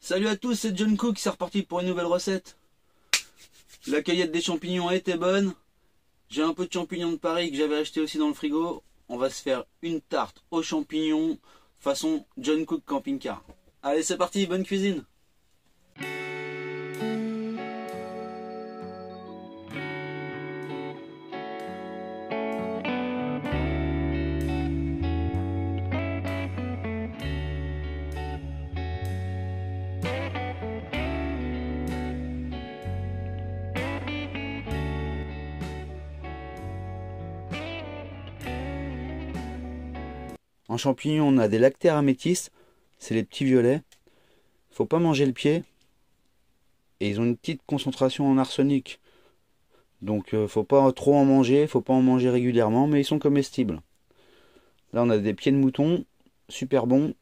Salut à tous, c'est John Cook, c'est reparti pour une nouvelle recette. La cueillette des champignons était bonne. J'ai un peu de champignons de Paris que j'avais acheté aussi dans le frigo. On va se faire une tarte aux champignons façon John Cook camping-car. Allez, c'est parti, bonne cuisine. En champignons, on a des lactaires améthystes, c'est les petits violets. Faut pas manger le pied. Et ils ont une petite concentration en arsenic. Donc faut pas trop en manger, faut pas en manger régulièrement, mais ils sont comestibles. Là on a des pieds de mouton, super bons,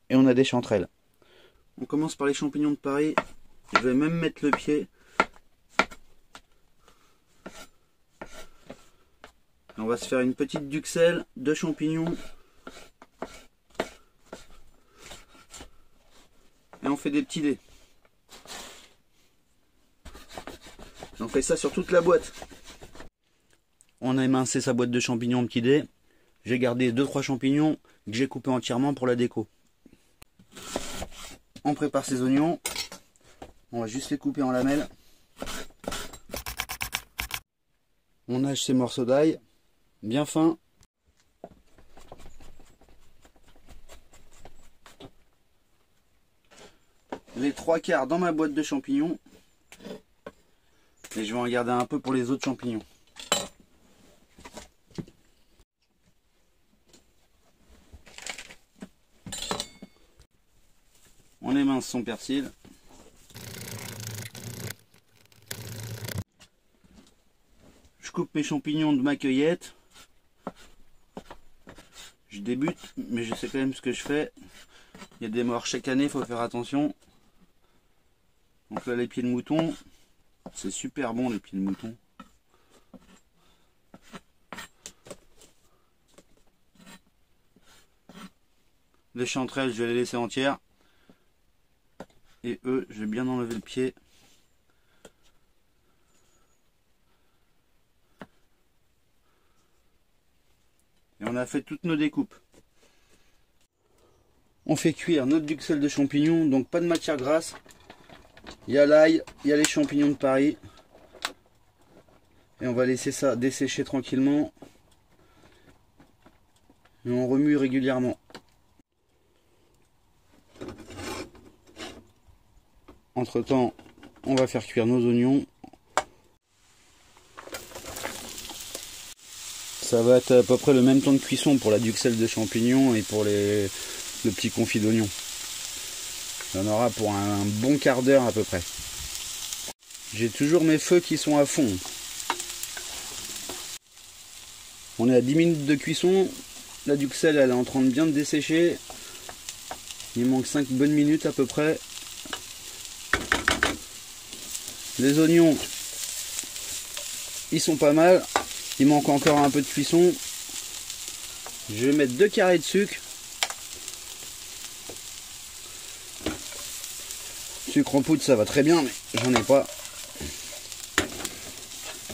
et on a des chanterelles. On commence par les champignons de Paris. Je vais même mettre le pied. On va se faire une petite duxelle de champignons. Et on fait des petits dés. On fait ça sur toute la boîte. On a émincé sa boîte de champignons en petits dés. J'ai gardé 2-3 champignons que j'ai coupés entièrement pour la déco. On prépare ses oignons. On va juste les couper en lamelles. On hache ses morceaux d'ail bien fins. Les 3/4 dans ma boîte de champignons. Et je vais en garder un peu pour les autres champignons. On émince son persil. Je coupe mes champignons de ma cueillette. Je débute, mais je sais quand même ce que je fais. Il y a des morts chaque année, il faut faire attention. Donc là, les pieds de mouton, c'est super bon les pieds de mouton. Les chanterelles, je vais les laisser entières. Et eux, je vais bien enlever le pied. Et on a fait toutes nos découpes. On fait cuire notre duxelle de champignons, donc pas de matière grasse. Il y a l'ail, il y a les champignons de Paris. Et on va laisser ça dessécher tranquillement. Et on remue régulièrement. Entre temps, on va faire cuire nos oignons. Ça va être à peu près le même temps de cuisson pour la duxelle de champignons et pour le petit confit d'oignons. Il y en aura pour un bon quart d'heure à peu près. J'ai toujours mes feux qui sont à fond. On est à 10 minutes de cuisson. La duxelle elle est en train de bien dessécher. Il manque 5 bonnes minutes à peu près. Les oignons, ils sont pas mal. Il manque encore un peu de cuisson. Je vais mettre 2 carrés de sucre. Sucre en poudre ça va très bien, mais j'en ai pas.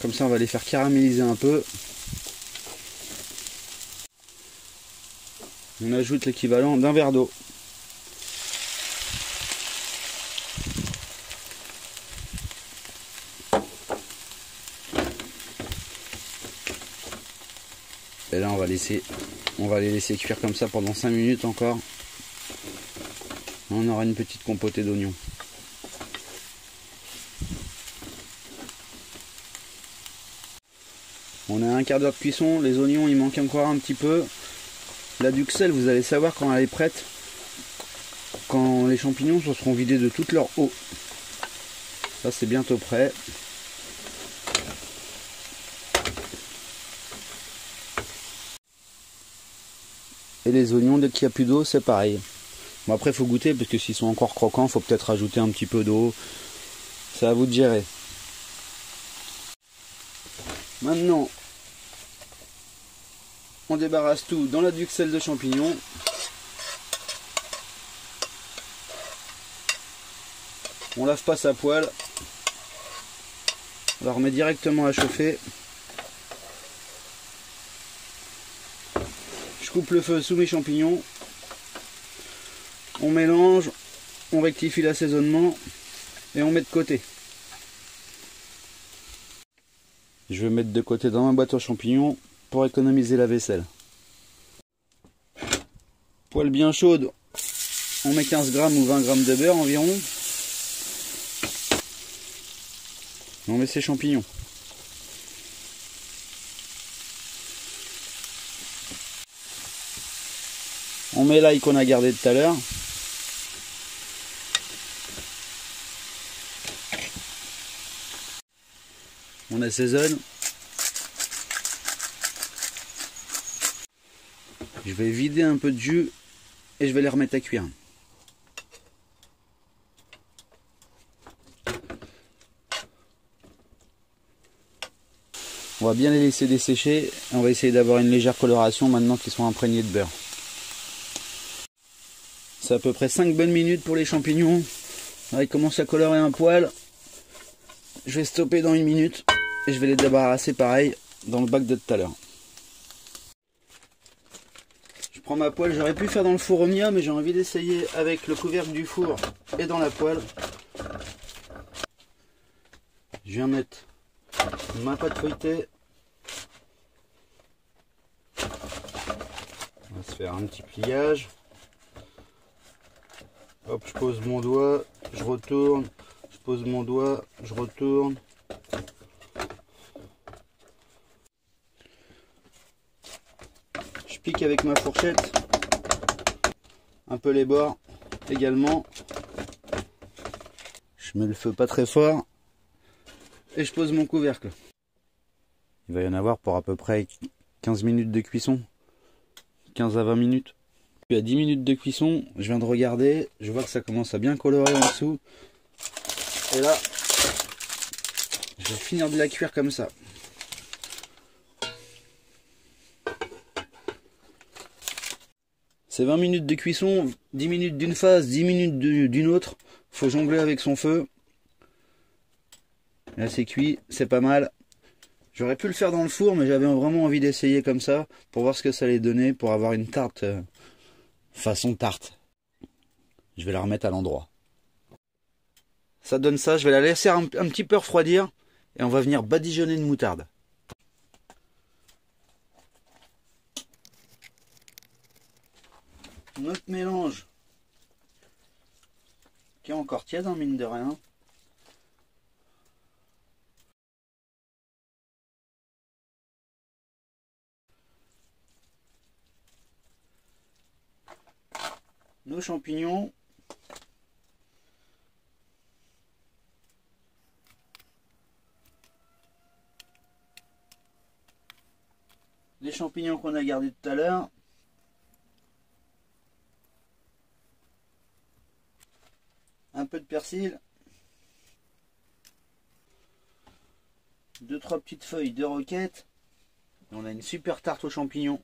Comme ça on va les faire caraméliser un peu. On ajoute l'équivalent d'un verre d'eau. Et là on va les laisser cuire comme ça pendant 5 minutes encore. On aura une petite compotée d'oignons. On a un quart d'heure de cuisson, les oignons il manque encore un petit peu. La duxelle vous allez savoir quand elle est prête, quand les champignons se seront vidés de toute leur eau. Ça c'est bientôt prêt. Et les oignons dès qu'il n'y a plus d'eau c'est pareil. Bon après il faut goûter parce que s'ils sont encore croquants, il faut peut-être rajouter un petit peu d'eau. C'est à vous de gérer. Maintenant, on débarrasse tout dans la duxelle de champignons. On lave pas sa poêle. On la remet directement à chauffer. Je coupe le feu sous mes champignons. On mélange, on rectifie l'assaisonnement et on met de côté. Je vais mettre de côté dans ma boîte aux champignons pour économiser la vaisselle. Poêle bien chaude, on met 15 grammes ou 20 grammes de beurre environ. On met ses champignons. On met l'ail qu'on a gardé tout à l'heure. On assaisonne. Je vais vider un peu de jus et je vais les remettre à cuire. On va bien les laisser dessécher et on va essayer d'avoir une légère coloration maintenant qu'ils sont imprégnés de beurre. C'est à peu près 5 bonnes minutes pour les champignons. Là, ils commencent à colorer un poil. Je vais stopper dans 1 minute et je vais les débarrasser pareil dans le bac de tout à l'heure. Je prends ma poêle, j'aurais pu faire dans le four Omnia, mais j'ai envie d'essayer avec le couvercle du four et dans la poêle. Je viens mettre ma pâte feuilletée. On va se faire un petit pliage. Hop, je pose mon doigt, je retourne, je pose mon doigt, je retourne. Je pique avec ma fourchette un peu les bords également. Je mets le feu pas très fort et je pose mon couvercle. Il va y en avoir pour à peu près 15 minutes de cuisson, 15 à 20 minutes. Puis à 10 minutes de cuisson, je viens de regarder, je vois que ça commence à bien colorer en dessous. Et là, je vais finir de la cuire comme ça. C'est 20 minutes de cuisson, 10 minutes d'une phase, 10 minutes d'une autre. Faut jongler avec son feu. Là c'est cuit, c'est pas mal. J'aurais pu le faire dans le four, mais j'avais vraiment envie d'essayer comme ça, pour voir ce que ça allait donner, pour avoir une tarte façon tarte. Je vais la remettre à l'endroit. Ça donne ça, je vais la laisser un petit peu refroidir, et on va venir badigeonner de moutarde. Notre mélange, qui est encore tiède, hein, mine de rien. Nos champignons. Les champignons qu'on a gardés tout à l'heure. Un peu de persil. 2-3 petites feuilles de roquette. Et on a une super tarte aux champignons.